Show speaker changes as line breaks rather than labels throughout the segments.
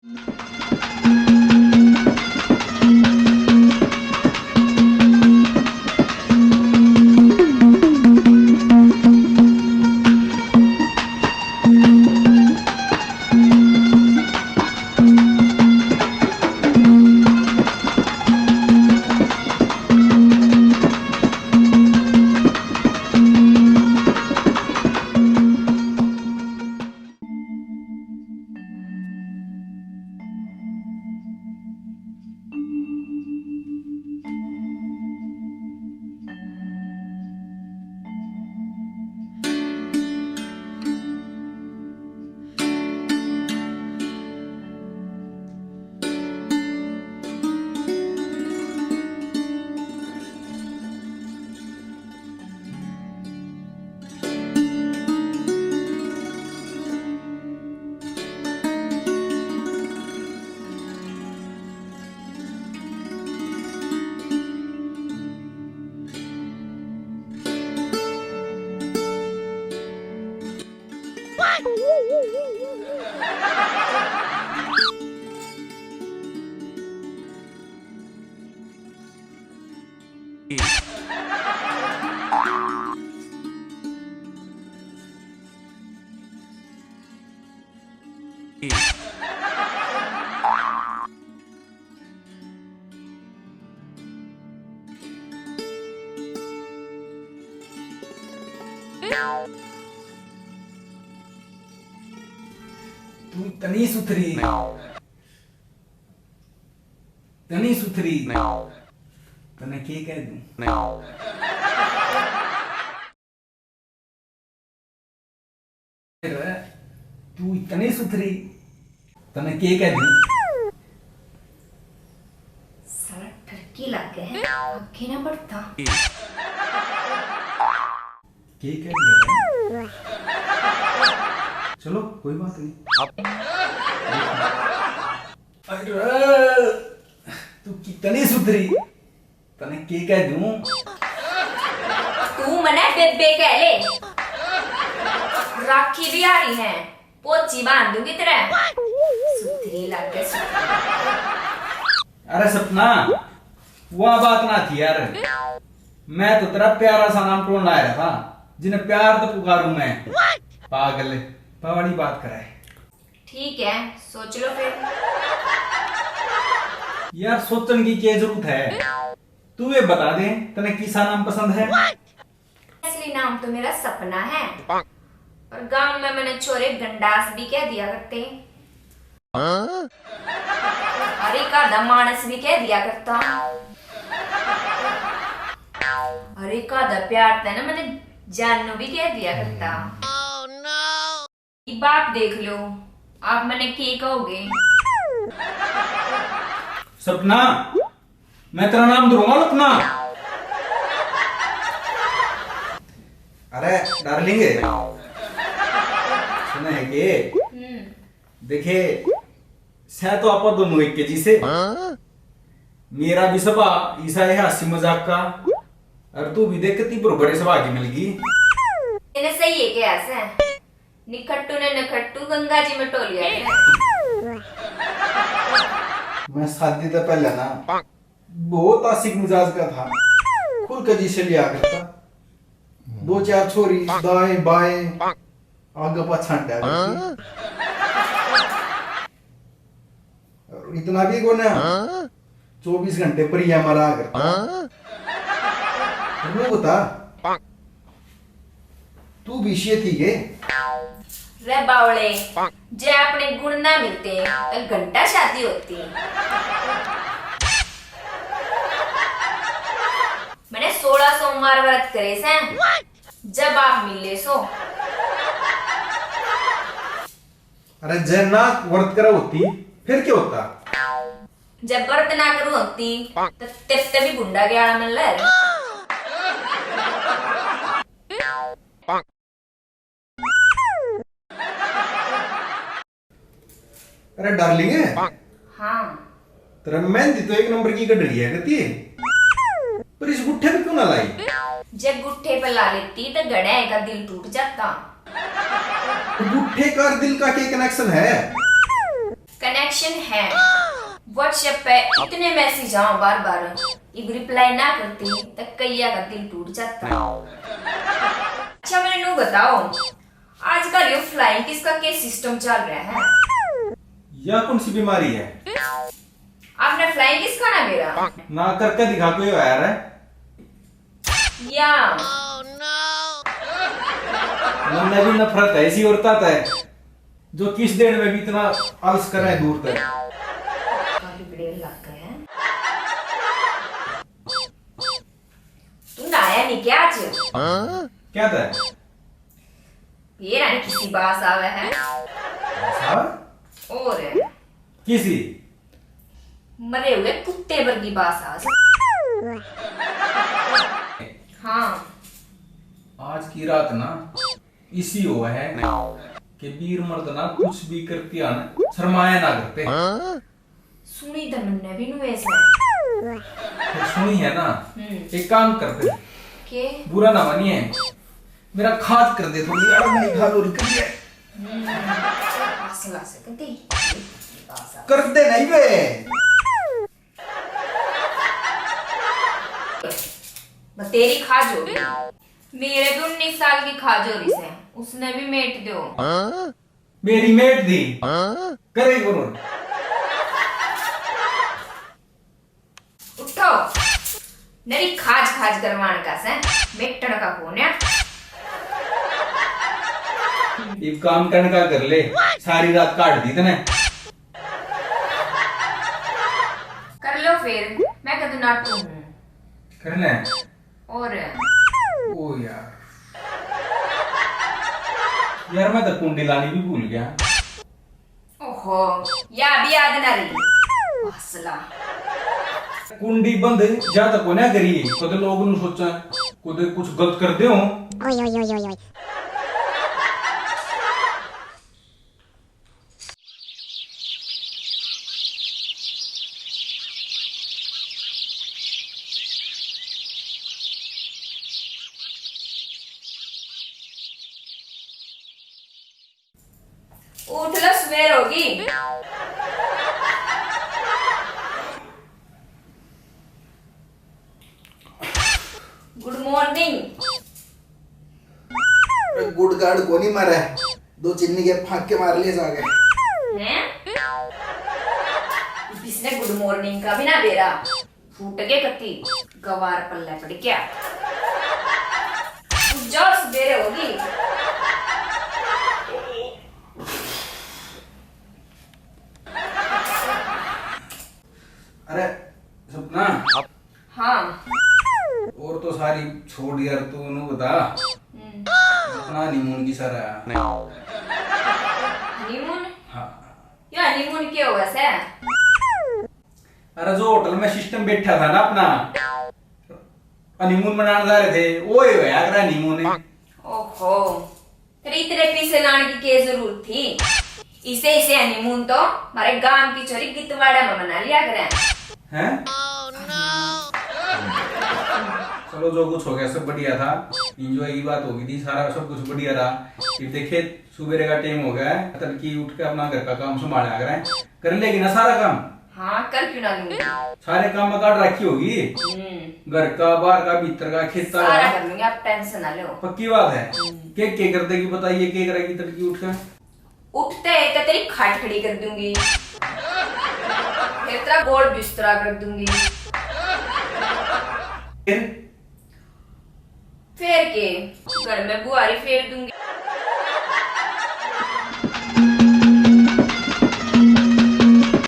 तू तनी सुथरी तने के कह दूं तू इतनी सुथरी तने के कह दूं
साला ठरकी लग गए हैं आगे ना बढ़ता
के कह दिया चलो कोई बात नहीं अरे तू कितनी सुधरी तने के कह दूं
तू मने बेबे कह ले राखी भी आ रही है पोची बांध दूंगी तेरे सुथरी लग गए
अरे सपना वह बात ना थी यार मैं तो तेरा प्यारा सा नाम टोन लाया था जिन्हें प्यार तो पुकारूं मैं पागल बड़ी बात कराए
ठीक है सोच लो फिर
यार सोचने की क्या जरूरत है तू ये बता दे तने किसा नाम पसंद है
असली नाम तो मेरा सपना है और गांव में मैंने छोरे गंडास भी कह दिया करते अरे का मानस भी कह दिया करता अरे का प्यार था ना मैंने जानू भी कह दिया करता ये बात देख लो आप मैंने की कहोगे
सपना मैं तेरा नाम दूंगा अपना अरे डार्लिंग सुना है कि देखे सह तो आप दोनों एक के जी से मेरा भी सभा ईसा है हंसी मजाक का और तू भी देख कितनी बड़े सभा की मिल गई
इन्हें सही है क्या ऐसे निखट्टू ने नखट्टू गंगा जी में टोल लिया
मैं शादी तो पहले ना बहुत आशिक मिजाज का था खुल के जी से लिया करता दो चार छोरी दाएं बाएं आगे पाछा इतना भी को ना 24 घंटे पर ही मरा करता वो बता तू विषय थी के
रे बावले जे अपने गुण ना मिलते तो घंटा शादी होती मैंने 16 सोमवार व्रत करे से जब आप मिले सो
अरे जय ना व्रत करा होती फिर क्या होता
जब व्रत ना करूं होती तो तेरे भी गुंडा के आड़ा मिल रहा
अरे डार्लिंग है
हाँ
तेरा मेहंदी तो एक नंबर की कट रही है कहती है पर इस गुट्ठे पे क्यों ना लाई
जब गुट्ठे पे ला लेती तो गड़े का दिल टूट जाता
तो गुट्ठे का और दिल का क्या कनेक्शन है
कनेक्शन है। व्हाट्सएप पे इतने मैसेज आओ बार बार, एक रिप्लाई ना करती तो कैया का दिल टूट जाता। अच्छा मैंने नू बताओ, आजकल ये फ्लाइंग किस का क्या सिस्टम चल रहा है?
यह कौन सी बीमारी है?
आपने फ्लाइंग किस खाना मेरा
ना करके दिखा कोई यार है
या
मन में भी नफरत है ऐसी औरत है जो किस देर में भी इतना आलस कर रहे हैं दूर तक।
काफी बड़े लग गए हैं। तू नहाया नहीं क्या आज?
क्या था?
ये रानी किसी बास आवे है और
किसी
मरे हुए कुत्ते वर्गी बास आ। हाँ
आज की रात ना इसी हुआ है कि वीर मर्द ना कुछ भी करती आना शर्माया ना करते।
सुनी तो मैंने भी नु ऐसा
फिर सुनी है ना, एक काम करते
के
बुरा ना मानिए, मेरा खाद कर दे थोड़ी यार, मेरी खाद और कर दे
असला से कहते
कर दे नहीं बे।
तेरी खाज हो गई, मेरे भी 19 साल की खाज हो रही से, उसने भी मेट दो।
मेरी मेट दी करे करो।
उठो मेरी खाज खाज करवाने का से मेटण का कौन है?
एक काम करने का कर ले, सारी रात काट दी तने।
कर लो फिर, मैं कदू नाटू हूँ
करना है
और
ओ यार यार मैं तो कुंडी लानी भी भूल गया।
ओहो या भी याद ना रही असला।
कुंडी बंद जा तक को ना करी कदे लोग नु सोचा कदे कुछ गलत कर दे हो।
ओय ओय ओय ओय
उठ लो सवेर होगी। Good morning.
गुड़ गाड़ को नहीं मारा है, दो चिन्नी के फांक के मार लिए जाके।
हैं? इसने गुड मॉर्निंग का भी ना बेरा फूट के कत्ती गवार पल्ले पड़ क्या? उठ जाओ सवेरे होगी।
अरे सपना
हाँ
और तो सारी छोड़ यार, तू नु बता अपना हनीमून की सारा।
हनीमून?
हाँ
या हनीमून क्या हुआ से?
अरे जो होटल में सिस्टम बैठा था ना अपना हनीमून मनाने जा रहे थे, वो ही होया अगर हनीमून है।
ओहो तेरे इतने पैसे लाने की क्या जरूरत थी? इसे इसे हनीमून तो हमारे गांव की छोरी गितवाड़ा में मना लिया करें।
हैं? चलो जो कुछ हो गया सब बढ़िया था, एंजॉय की बात होगी थी, सारा सब कुछ बढ़िया था। फिर देखे सुबह का टाइम हो गया है, तड़की उठ के अपना घर का काम संभाला कर लेगी ना सारा काम।
हाँ कर क्यों ना लूंगी,
सारे काम में काट रखी होगी, घर का बाहर का भीतर का खेत
सारा
का।
कर लूंगी, आप टेंशन ना लो।
पक्की बात है। क्या कर देगी बताइए, क्या करेगी तड़की उठ कर?
उठते ही तो तेरी खाट खड़ी कर दूंगी, फिर तेरा गोल बिस्तरा कर दूंगी। फिर के घर में बुआरी फेर दूंगी।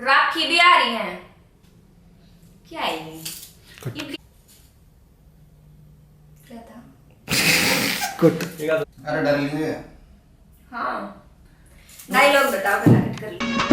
राखी भी आ रही है क्या? है ये क्या था?
अरे डर लिए।
हाँ नहीं लोग बताओ, कर ली।